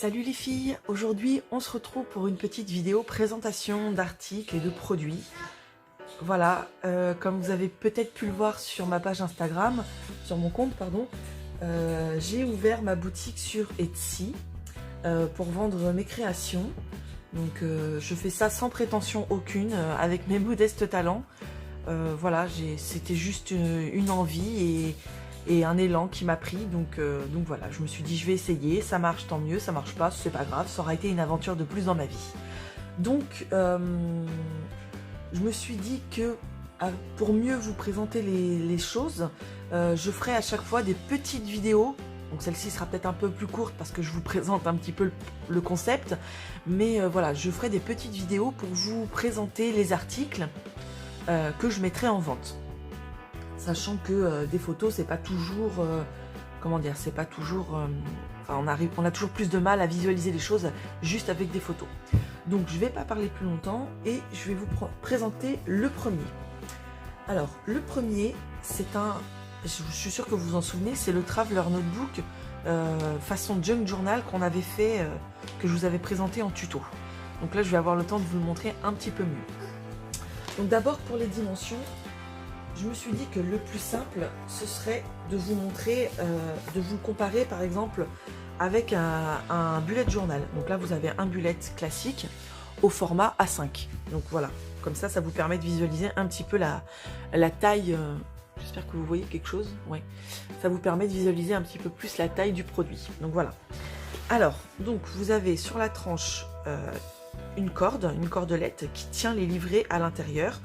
Salut les filles, aujourd'hui on se retrouve pour une petite vidéo présentation d'articles et de produits. Voilà, comme vous avez peut-être pu le voir sur ma page Instagram, sur mon compte pardon, j'ai ouvert ma boutique sur Etsy pour vendre mes créations. Donc je fais ça sans prétention aucune, avec mes modestes talents. Voilà, c'était juste une envie et un élan qui m'a pris, donc voilà, je me suis dit je vais essayer, ça marche tant mieux, ça marche pas, c'est pas grave, ça aura été une aventure de plus dans ma vie. Donc je me suis dit que pour mieux vous présenter les choses, je ferai à chaque fois des petites vidéos. Donc celle-ci sera peut-être un peu plus courte parce que je vous présente un petit peu le concept, mais voilà, je ferai des petites vidéos pour vous présenter les articles que je mettrai en vente. Sachant que des photos, c'est pas toujours, comment dire, c'est pas toujours, enfin, on a toujours plus de mal à visualiser les choses juste avec des photos. Donc je vais pas parler plus longtemps et je vais vous présenter le premier. Alors le premier, c'est je suis sûre que vous vous en souvenez, c'est le Traveler Notebook façon junk journal qu'on avait fait, que je vous avais présenté en tuto. Donc là, je vais avoir le temps de vous le montrer un petit peu mieux. Donc d'abord pour les dimensions, je me suis dit que le plus simple, ce serait de vous montrer, de vous comparer par exemple avec un bullet journal. Donc là, vous avez un bullet classique au format A5. Donc voilà, comme ça vous permet de visualiser un petit peu la taille. J'espère que vous voyez quelque chose. Ouais, ça vous permet de visualiser un petit peu plus la taille du produit. Donc voilà. Alors, donc vous avez sur la tranche une cordelette qui tient les livrets à l'intérieur.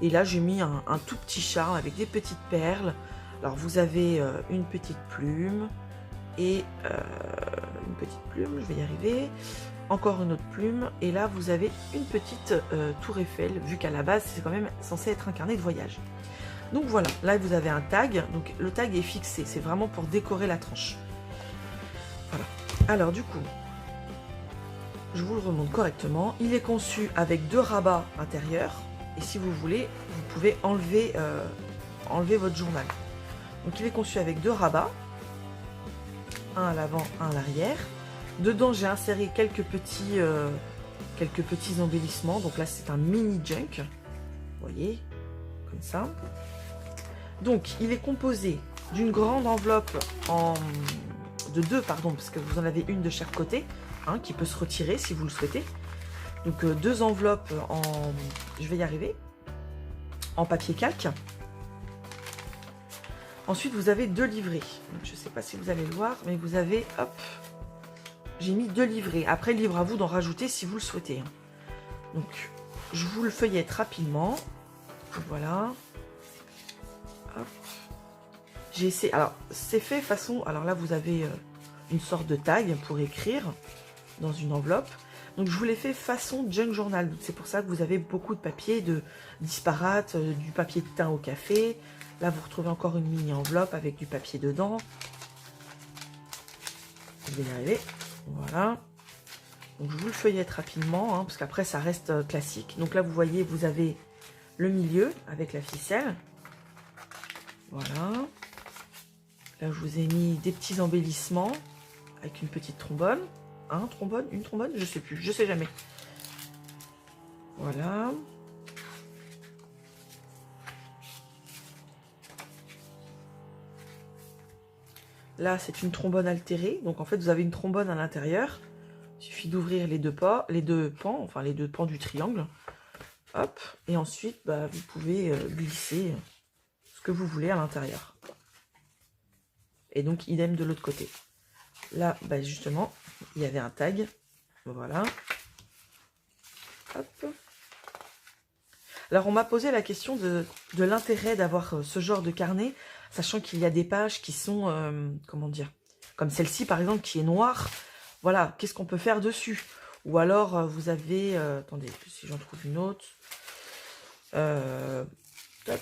Et là, j'ai mis un tout petit charme avec des petites perles. Alors, vous avez une petite plume et une petite plume, je vais y arriver. Encore une autre plume. Et là, vous avez une petite tour Eiffel, vu qu'à la base, c'est quand même censé être un carnet de voyage. Donc voilà, là, vous avez un tag. Donc, le tag est fixé. C'est vraiment pour décorer la tranche. Voilà. Alors, du coup, je vous le remonte correctement. Il est conçu avec 2 rabats intérieurs. Et si vous voulez, vous pouvez enlever votre journal. Donc il est conçu avec 2 rabats. Un à l'avant, un à l'arrière. Dedans, j'ai inséré quelques petits embellissements. Donc là, c'est un mini junk. Vous voyez, comme ça. Donc, il est composé d'une grande enveloppe de 2, pardon, parce que vous en avez une de chaque côté, hein, qui peut se retirer si vous le souhaitez. Donc 2 enveloppes je vais y arriver, en papier calque. Ensuite, vous avez 2 livrets. Donc, je ne sais pas si vous allez le voir, mais vous avez, hop, j'ai mis 2 livrets. Après, libre à vous d'en rajouter si vous le souhaitez. Donc, je vous le feuillette rapidement. Voilà. Hop. J'ai essayé. Alors, c'est fait façon. Alors là, vous avez une sorte de tag pour écrire dans une enveloppe. Donc je vous l'ai fait façon junk journal. C'est pour ça que vous avez beaucoup de papier de disparates, du papier de teint au café. Là vous retrouvez encore une mini enveloppe avec du papier dedans. Je vais y arriver. Voilà. Donc je vous le feuillette rapidement, hein, parce qu'après ça reste classique. Donc là vous voyez, vous avez le milieu avec la ficelle. Voilà. Là je vous ai mis des petits embellissements avec une petite trombone. Un trombone, une trombone, je sais plus, je sais jamais. Voilà. Là, c'est une trombone altérée. Donc, en fait, vous avez une trombone à l'intérieur. Il suffit d'ouvrir les deux pans, enfin les deux pans du triangle. Hop. Et ensuite, bah, vous pouvez glisser ce que vous voulez à l'intérieur. Et donc, idem de l'autre côté. Là, bah, justement, il y avait un tag. Voilà. Hop. Alors, on m'a posé la question de l'intérêt d'avoir ce genre de carnet, sachant qu'il y a des pages qui sont, comment dire, comme celle-ci, par exemple, qui est noire. Voilà, qu'est-ce qu'on peut faire dessus? Ou alors, vous avez... attendez, si j'en trouve une autre. Tac.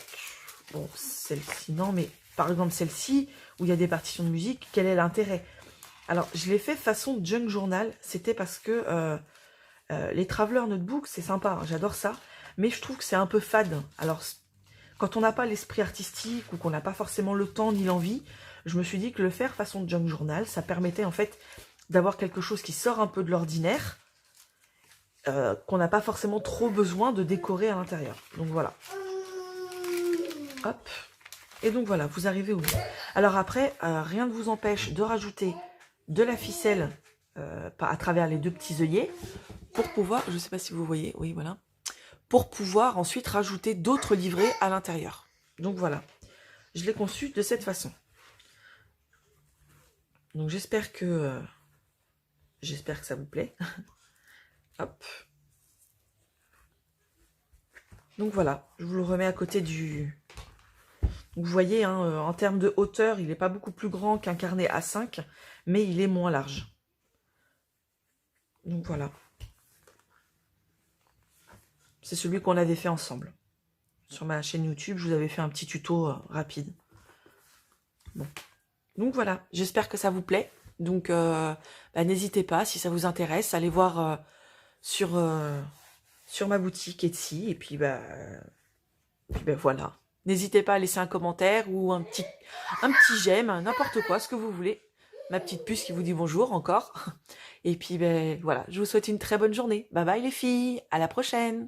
Bon, celle-ci, non, mais par exemple, celle-ci, où il y a des partitions de musique, quel est l'intérêt? Alors, je l'ai fait façon junk journal. C'était parce que les Traveler Notebook, c'est sympa, hein, j'adore ça. Mais je trouve que c'est un peu fade. Alors, quand on n'a pas l'esprit artistique ou qu'on n'a pas forcément le temps ni l'envie, je me suis dit que le faire façon junk journal, ça permettait en fait d'avoir quelque chose qui sort un peu de l'ordinaire, qu'on n'a pas forcément trop besoin de décorer à l'intérieur. Donc voilà. Hop. Et donc voilà, vous arrivez au bout. Alors après, rien ne vous empêche de rajouter de la ficelle à travers les deux petits œillets pour pouvoir, je ne sais pas si vous voyez, oui voilà, pour pouvoir ensuite rajouter d'autres livrets à l'intérieur. Donc voilà, je l'ai conçu de cette façon. Donc j'espère que ça vous plaît. Hop. Donc voilà, je vous le remets à côté du... Vous voyez, hein, en termes de hauteur, il n'est pas beaucoup plus grand qu'un carnet A5, mais il est moins large. Donc voilà. C'est celui qu'on avait fait ensemble. Sur ma chaîne YouTube, je vous avais fait un petit tuto rapide. Bon. Donc voilà, j'espère que ça vous plaît. Donc n'hésitez pas, si ça vous intéresse, allez voir sur ma boutique Etsy. Et puis voilà. N'hésitez pas à laisser un commentaire ou un petit j'aime, n'importe quoi, ce que vous voulez. Ma petite puce qui vous dit bonjour encore. Et puis voilà, je vous souhaite une très bonne journée. Bye bye les filles, à la prochaine.